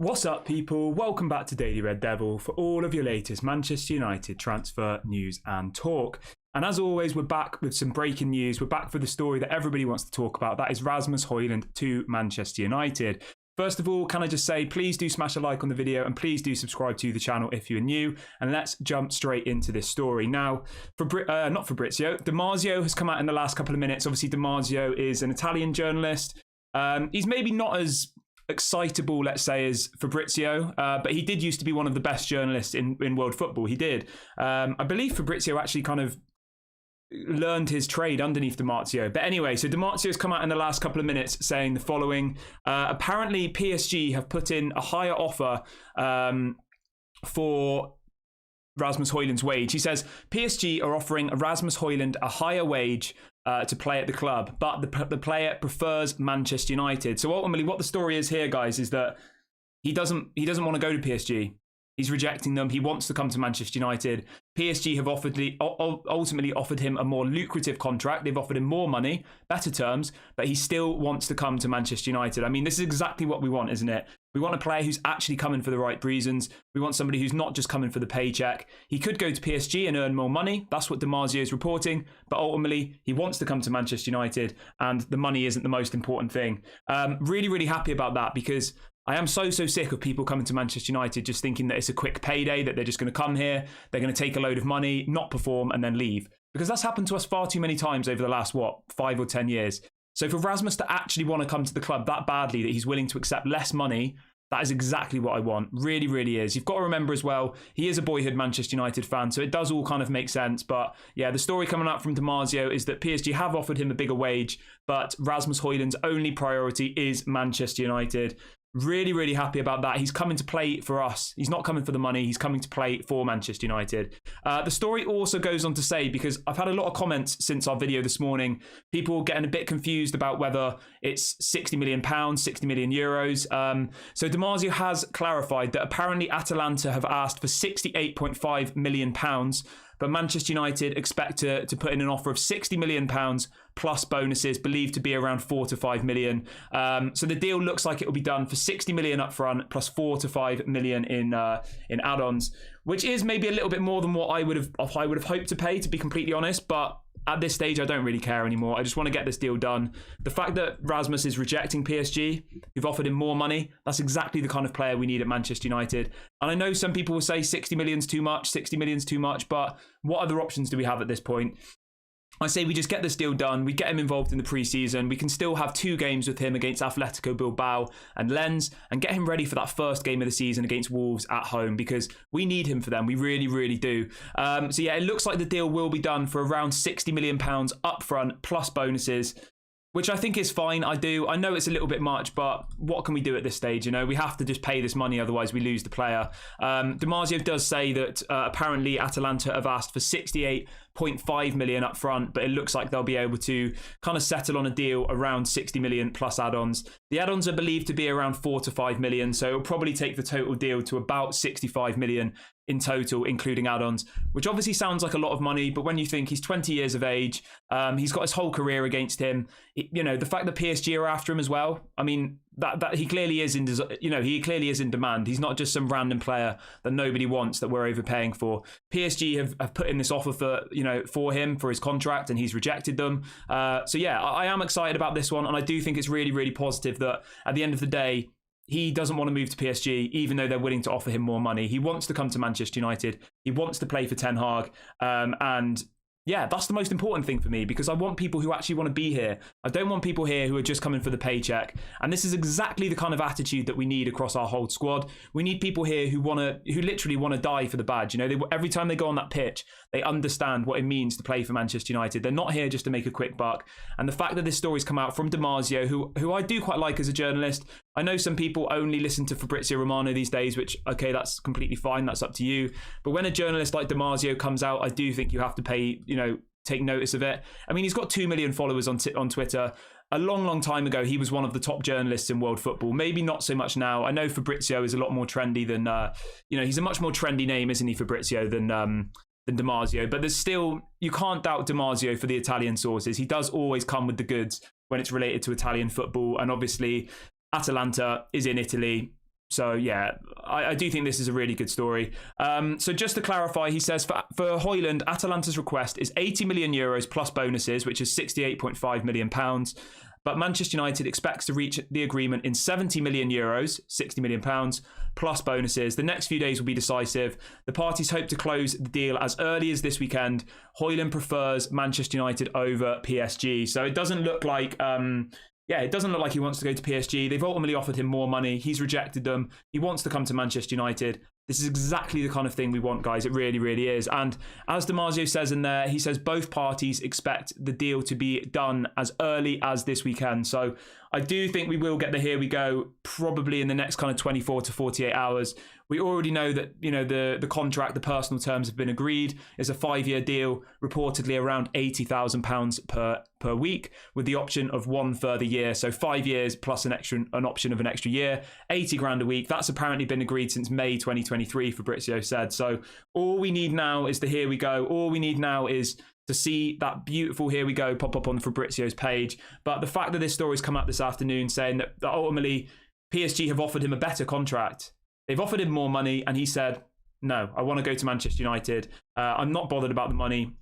What's up, people? Welcome back to Daily Red Devil for all of your latest Manchester United transfer news and talk. And as always, we're back with some breaking news. We're back for the story that everybody wants to talk about. That is Rasmus Hjlund to Manchester United. First of all, can I just say, please do smash a like on the video and please do subscribe to the channel if you're new. And let's jump straight into this story. Now, not Fabrizio, Damasio has come out in the last couple of minutes. Obviously, Damasio is an Italian journalist. He's maybe not as excitable, let's say, as Fabrizio, but he did used to be one of the best journalists in world football. He did. I believe Fabrizio actually kind of learned his trade underneath Damasio. But anyway, so Damasio's come out in the last couple of minutes saying the following. Apparently, PSG have put in a higher offer for Rasmus Hjlund's wage. He says PSG are offering Rasmus Hjlund a higher wage to play at the club, but the player prefers Manchester United. So ultimately, what the story is here, guys, is that he doesn't want to go to PSG. He's rejecting them. He wants to come to Manchester United. PSG have ultimately offered him a more lucrative contract. They've offered him more money, better terms, but he still wants to come to Manchester United. I mean, this is exactly what we want, isn't it? We want a player who's actually coming for the right reasons. We want somebody who's not just coming for the paycheck. He could go to PSG and earn more money. That's what Damasio is reporting. But ultimately, he wants to come to Manchester United, and the money isn't the most important thing. Really, really happy about that, because I am so sick of people coming to Manchester United just thinking that it's a quick payday, that they're just going to come here, they're going to take a load of money, not perform, and then leave. Because that's happened to us far too many times over the last, 5 or 10 years. So for Rasmus to actually want to come to the club that badly, that he's willing to accept less money, that is exactly what I want. Really, really is. You've got to remember as well, he is a boyhood Manchester United fan, so it does all kind of make sense. But yeah, the story coming out from Damasio is that PSG have offered him a bigger wage, but Rasmus Hjlund's only priority is Manchester United. Really, really happy about that. He's coming to play for us. He's not coming for the money. He's coming to play for Manchester United. The story also goes on to say, because I've had a lot of comments since our video this morning, people getting a bit confused about whether it's £60 million, €60 million. So Damasio has clarified that apparently Atalanta have asked for £68.5 million, but Manchester United expect to put in an offer of £60 million plus bonuses, believed to be around 4 to 5 million. So the deal looks like it will be done for 60 million up front plus 4 to 5 million in add-ons, which is maybe a little bit more than what I would have hoped to pay, to be completely honest. But at this stage, I don't really care anymore. I just want to get this deal done. The fact that Rasmus is rejecting PSG, who've offered him more money, that's exactly the kind of player we need at Manchester United. And I know some people will say 60 million's too much, 60 million's too much, but what other options do we have at this point? I say we just get this deal done. We get him involved in the pre-season. We can still have 2 games with him against Atletico Bilbao and Lens, and get him ready for that first game of the season against Wolves at home, because we need him for them. We really, really do. So yeah, it looks like the deal will be done for around £60 million up front plus bonuses, which I think is fine. I know it's a little bit much, but what can we do at this stage? You know, we have to just pay this money, otherwise we lose the player. Damasio does say that apparently Atalanta have asked for 68.5 million up front, but it looks like they'll be able to kind of settle on a deal around 60 million plus add-ons. The add-ons are believed to be around 4 to 5 million, so it'll probably take the total deal to about 65 million in total, including add-ons, which obviously sounds like a lot of money, but when you think he's 20 years of age, he's got his whole career against him, you know, the fact that PSG are after him as well, I mean, that he clearly is he clearly is in demand. He's not just some random player that nobody wants, that we're overpaying for. PSG have put in this offer for him, for his contract, and he's rejected them. So yeah, I am excited about this one, and I do think it's really, really positive that at the end of the day, he doesn't want to move to PSG, even though they're willing to offer him more money. He wants to come to Manchester United. He wants to play for Ten Hag. And yeah, that's the most important thing for me, because I want people who actually want to be here. I don't want people here who are just coming for the paycheck. And this is exactly the kind of attitude that we need across our whole squad. We need people here who literally want to die for the badge. You know, every time they go on that pitch, they understand what it means to play for Manchester United. They're not here just to make a quick buck. And the fact that this story's come out from Damasio, who I do quite like as a journalist. I know some people only listen to Fabrizio Romano these days, which, okay, that's completely fine. That's up to you. But when a journalist like Damasio comes out, I do think you have to pay, take notice of it. I mean, he's got 2 million followers on Twitter. A long time ago, he was one of the top journalists in world football. Maybe not so much now. I know Fabrizio is a lot more trendy than, he's a much more trendy name, isn't he, Fabrizio, than Damasio. But there's still, you can't doubt Damasio for the Italian sources. He does always come with the goods when it's related to Italian football. And obviously, Atalanta is in Italy. So yeah, I do think this is a really good story. So just to clarify, he says for Højlund, Atalanta's request is 80 million euros plus bonuses, which is 68.5 million pounds. But Manchester United expects to reach the agreement in 70 million euros, 60 million pounds, plus bonuses. The next few days will be decisive. The parties hope to close the deal as early as this weekend. Højlund prefers Manchester United over PSG. So it doesn't look like... it doesn't look like he wants to go to PSG. They've ultimately offered him more money. He's rejected them. He wants to come to Manchester United. This is exactly the kind of thing we want, guys. It really, really is. And as Damasio says in there, he says both parties expect the deal to be done as early as this weekend. So I do think we will get the here we go probably in the next kind of 24 to 48 hours. We already know that, you know, the contract, the personal terms have been agreed. It's a 5-year deal, reportedly around £80,000 per week, with the option of one further year. So 5 years plus an option of an extra year, 80 grand a week. That's apparently been agreed since May 2023, Fabrizio said. So all we need now is the here we go. All we need now is to see that beautiful here we go pop up on Fabrizio's page. But the fact that this story's come out this afternoon saying that ultimately PSG have offered him a better contract. They've offered him more money and he said, no, I want to go to Manchester United. I'm not bothered about the money.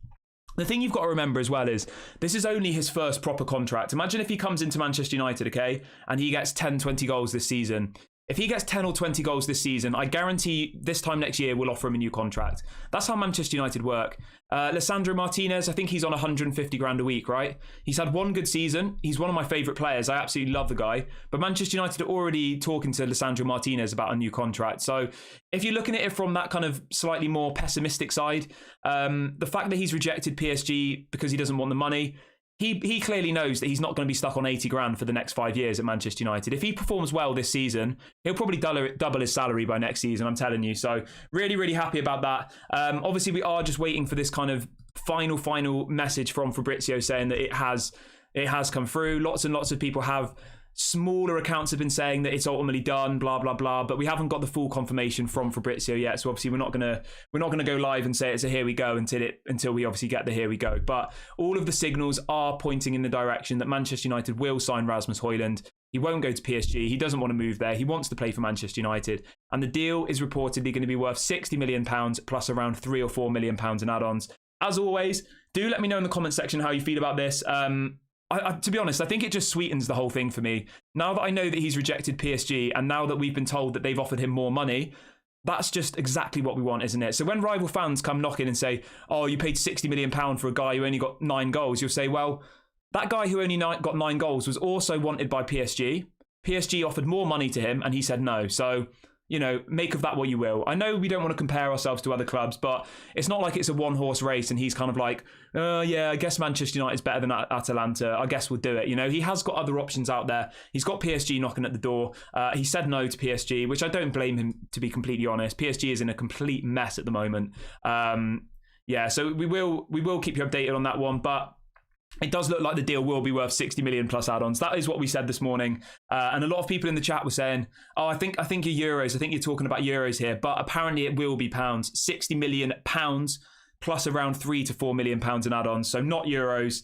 The thing you've got to remember as well is this is only his first proper contract. Imagine if he comes into Manchester United, okay, and he gets 10, 20 goals this season. If he gets 10 or 20 goals this season, I guarantee this time next year we'll offer him a new contract. That's how Manchester United work. Lisandro Martinez, I think he's on 150 grand a week, right? He's had one good season. He's one of my favourite players. I absolutely love the guy. But Manchester United are already talking to Lisandro Martinez about a new contract. So if you're looking at it from that kind of slightly more pessimistic side, the fact that he's rejected PSG because he doesn't want the money, He clearly knows that he's not going to be stuck on 80 grand for the next 5 years at Manchester United. If he performs well this season, he'll probably double his salary by next season, I'm telling you. So really, really happy about that. Obviously, we are just waiting for this kind of final message from Fabrizio saying that it has come through. Lots and lots of people have... Smaller accounts have been saying that it's ultimately done, blah blah blah, but we haven't got the full confirmation from Fabrizio yet. So obviously we're not gonna go live and say it's a here we go until we obviously get the here we go. But all of the signals are pointing in the direction that Manchester United will sign Rasmus Hjlund. He won't go to PSG. He doesn't want to move there. He wants to play for Manchester United, and the deal is reportedly going to be worth £60 million plus around £3 or £4 million in add-ons. As always, do let me know in the comment section how you feel about this. To be honest, I think it just sweetens the whole thing for me. Now that I know that he's rejected PSG and now that we've been told that they've offered him more money, that's just exactly what we want, isn't it? So when rival fans come knocking and say, oh, you paid £60 million for a guy who only got 9 goals, you'll say, well, that guy who only got 9 goals was also wanted by PSG. PSG offered more money to him and he said no. So... you know, make of that what you will. I know we don't want to compare ourselves to other clubs, but it's not like it's a one-horse race and he's kind of like, yeah, I guess Manchester United is better than Atalanta. I guess we'll do it. You know, he has got other options out there. He's got PSG knocking at the door. He said no to PSG, which I don't blame him, to be completely honest. PSG is in a complete mess at the moment. So we will keep you updated on that one, but it does look like the deal will be worth 60 million plus add-ons. That is what we said this morning. And a lot of people in the chat were saying, oh, I think you're euros. I think you're talking about euros here. But apparently it will be pounds. 60 million pounds plus around 3 to 4 million pounds in add-ons. So not euros.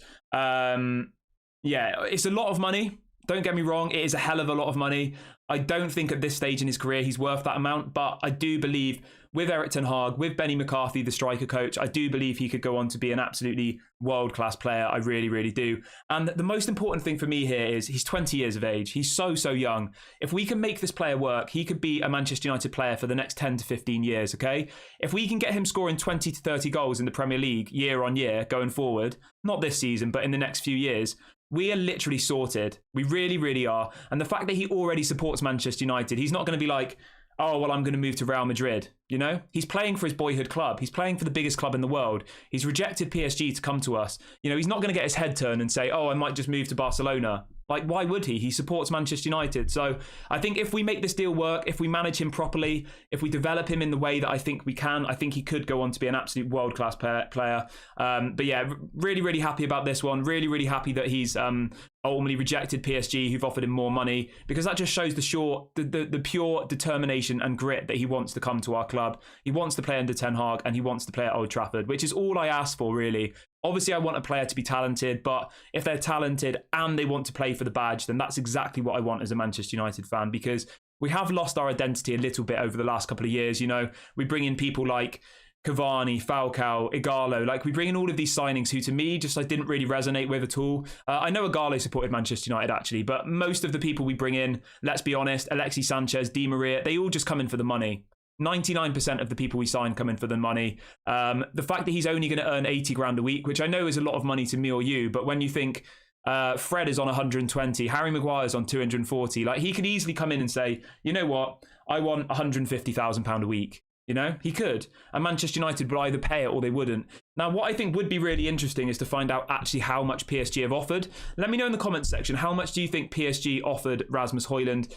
It's a lot of money. Don't get me wrong. It is a hell of a lot of money. I don't think at this stage in his career he's worth that amount. But I do believe with Erik ten Hag, with Benny McCarthy, the striker coach, I do believe he could go on to be an absolutely world-class player. I really, really do. And the most important thing for me here is he's 20 years of age. He's so young. If we can make this player work, he could be a Manchester United player for the next 10 to 15 years, okay? If we can get him scoring 20 to 30 goals in the Premier League year on year going forward, not this season, but in the next few years, we are literally sorted. We really, really are. And the fact that he already supports Manchester United, he's not going to be like, oh, well, I'm going to move to Real Madrid. You know, he's playing for his boyhood club. He's playing for the biggest club in the world. He's rejected PSG to come to us. You know, he's not going to get his head turned and say, oh, I might just move to Barcelona. Like, why would he? He supports Manchester United. So I think if we make this deal work, if we manage him properly, if we develop him in the way that I think we can, I think he could go on to be an absolute world-class player. But yeah, really, really happy about this one. Really, really happy that he's ultimately rejected PSG, who've offered him more money, because that just shows the pure determination and grit that he wants to come to our club. He wants to play under Ten Hag and he wants to play at Old Trafford, which is all I ask for, really. Obviously, I want a player to be talented, but if they're talented and they want to play for the badge, then that's exactly what I want as a Manchester United fan, because we have lost our identity a little bit over the last couple of years. You know, we bring in people like Cavani, Falcao, Igalo. Like, we bring in all of these signings who, to me, just like didn't really resonate with at all. I know Igalo supported Manchester United, actually, but most of the people we bring in, let's be honest, Alexis Sanchez, Di Maria, they all just come in for the money. 99% of the people we sign come in for the money. The fact that he's only going to earn 80 grand a week, which I know is a lot of money to me or you, but when you think Fred is on 120, Harry Maguire's on 240, like, he could easily come in and say, you know what, I want £150,000 a week. You know, he could. And Manchester United would either pay it or they wouldn't. Now, what I think would be really interesting is to find out actually how much PSG have offered. Let me know in the comments section, how much do you think PSG offered Rasmus Hjlund?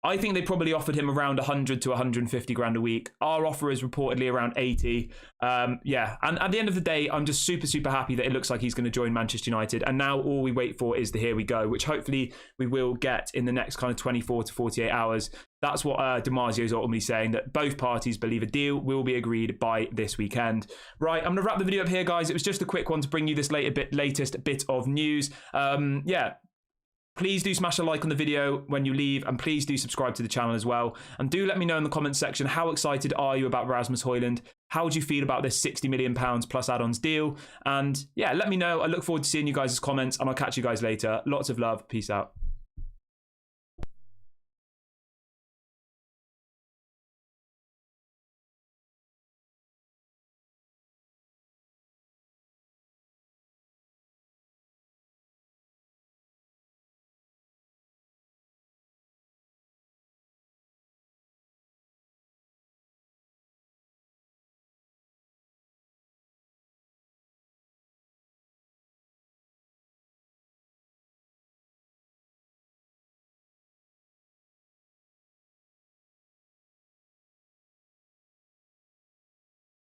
I think they probably offered him around 100 to 150 grand a week. Our offer is reportedly around 80. Yeah, and at the end of the day, I'm just super, super happy that it looks like he's going to join Manchester United. And now all we wait for is the here we go, which hopefully we will get in the next kind of 24 to 48 hours. That's what Damasio is ultimately saying, that both parties believe a deal will be agreed by this weekend. Right, I'm going to wrap the video up here, guys. It was just a quick one to bring you this latest bit of news. Yeah. Please do smash a like on the video when you leave, and please do subscribe to the channel as well. And do let me know in the comments section, how excited are you about Rasmus Hjlund? How do you feel about this £60 million plus add-ons deal? And yeah, let me know. I look forward to seeing you guys' comments, and I'll catch you guys later. Lots of love. Peace out.